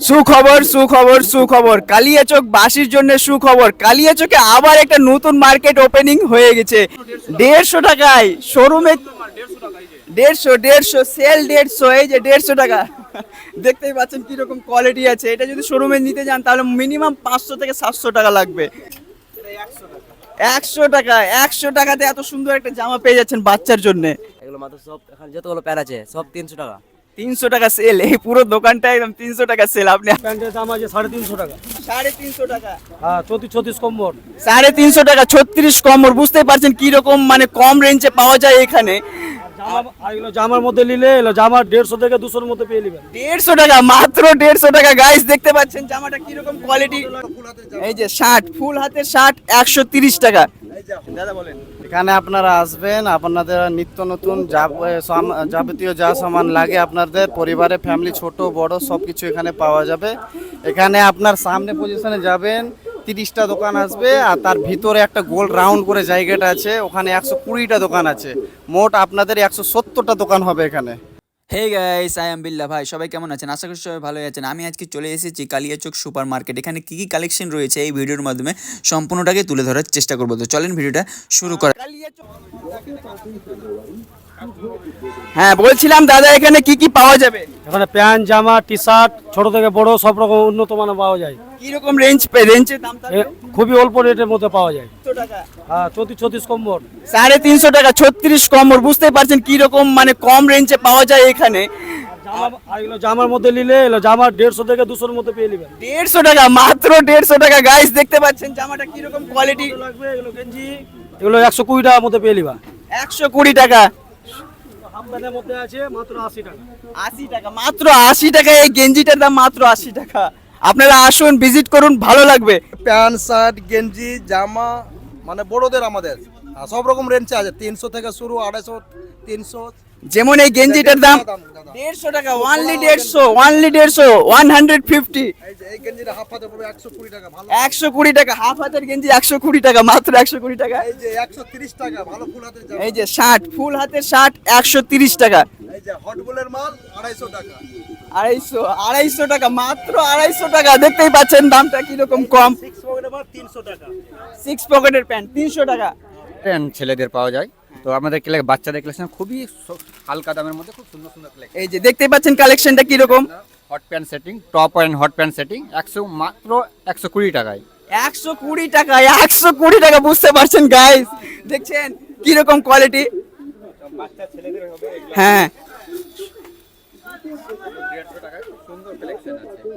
সুখবর সুখবর সুখবর, কালিয়াচক বাসীর জন্য সুখবর। কালিয়াচকে আবার একটা নতুন মার্কেট ওপেনিং হয়ে গেছে। 150 টাকায় শোরুমে, 150 সেল 150, এই যে 150 টাকা। দেখতেই পাচ্ছেন কিরকম কোয়ালিটি আছে। এটা যদি শোরুমে নিতে যান তাহলে মিনিমাম 500 থেকে 700 টাকা লাগবে। 100 টাকা, 100 টাকাতে এত সুন্দর একটা জামা পেয়ে যাচ্ছেন বাচ্চার জন্য। এগুলো মাত্র সব এখানে যতগুলো প্যান্ট আছে সব 300 টাকা। 300 টাকা সেল, এই পুরো দোকানটা একদম 300 টাকা সেল। আপনি প্যান্টের দাম আছে 350 টাকা। 350 টাকা, হ্যাঁ 34 কম্বল। 350 টাকা 36 কমর। বুঝতে পারছেন কি রকম মানে কম রেঞ্জে পাওয়া যায় এখানে। এগুলো জামার মধ্যে নিলে এগুলো জামা 150 থেকে 200 মধ্যে পেয়ে নেবেন। 150 টাকা, মাত্র 150 টাকা। গাইস দেখতে পাচ্ছেন জামাটা কিরকম কোয়ালিটি। এই যে শার্ট, ফুল হাতের শার্ট 130 টাকা। দাদা বলেন। এখানে আপনারা আসবেন, আপনাদের নিত্য নতুন যাবতীয় যা সামান লাগে আপনাদের পরিবারে, ফ্যামিলি ছোট বড় সব কিছু এখানে পাওয়া যাবে। এখানে আপনার সামনে পজিশনে যাবেন, 30টা দোকান আসবে, আর তার ভিতরে একটা গোল রাউন্ড করে জায়গাটা আছে, ওখানে 120টা দোকান আছে। মোট আপনাদের 170টা দোকান হবে এখানে। হে গাইস, আই এম বিল্লা। ভাই সবাই কেমন আছেন? আশা করি সবাই ভালোই আছেন। আমি আজকে চলে এসেছি কালিয়াচক সুপার মার্কেট। এখানে কি কি কালেকশন রয়েছে এই ভিডিওর মাধ্যমে সম্পূর্ণটাকে তুলে ধরার চেষ্টা করবো। তো চলেন ভিডিওটা শুরু করা। হ্যাঁ বলছিলাম দাদা এখানে কি কি পাওয়া যাবে? এখানে প্যান্ট জামা টি শার্ট ছোট থেকে বড় সব রকম উন্নত মানের পাওয়া যায়। কি রকম রেঞ্জের দাম থাকবে? খুবই অল্প রেটের মধ্যে পাওয়া যায়। 100 টাকা, হ্যাঁ 34 কম্বল। 350 টাকা 36 কমর। বুঝতে পারছেন কি রকম মানে কম রেঞ্জে পাওয়া যায় এখানে। এগুলো জামার মধ্যে নিলে এগুলো জামা 150 থেকে 200 মধ্যে পেয়ে নেবেন। 150 টাকা, মাত্র 150 টাকা। গাইস দেখতে পাচ্ছেন জামাটা কিরকম কোয়ালিটি। লাগবে এগুলো গেঞ্জি, এগুলো 120 টাকার মধ্যে পেয়ে নিবা। 120 টাকা। হাফ প্যান্টের মধ্যে আছে মাত্র 80 টাকা। 80 টাকা, মাত্র 80 টাকা। এই গেঞ্জিটার দাম মাত্র 80 টাকা। আপনারা আসুন, ভিজিট করুন, ভালো লাগবে। প্যান্ট শার্ট গেঞ্জি জামা মানে বড়দের আমাদের সব রকম রেঞ্জে আছে, 300 থেকে শুরু, 250, 300। যেমন এই গেঞ্জিটার দাম 150 টাকা, অনলি 150, 150। এই গেঞ্জিটা হাফ হাতে পড়বে 120 টাকা, ভালো 120 টাকা, হাফ হাতের গেঞ্জি 120 টাকা, মাত্র 120 টাকা। এই যে 130 টাকা, ভালো ফুল হাতের জামা। এই যে শার্ট, ফুল হাতের শার্ট 130 টাকা। এই যে হট বুলের মাল 250 টাকা। 250 টাকা, মাত্র 250 টাকা। দেখতেই পাচ্ছেন দামটা কিরকম কম। 6 পকেটের মাল 300 টাকা। 6 পকেটের প্যান্ট 300 টাকা। প্যান্ট ছেলেদের পাওয়া যায়। তো আমাদের বাচ্চাদের কালেকশন খুবই হালকা দামের মধ্যে খুব সুন্দর সুন্দর কালেকশন। এই যে দেখতেই পাচ্ছেন কালেকশনটা কিরকম। Hot pant setting, top and hot pant setting মাত্র 120 টাকায়। 120 টাকা, 120 টাকা। বুঝতে পারছেন গাইস, দেখছেন কিরকম কোয়ালিটি। হ্যাঁ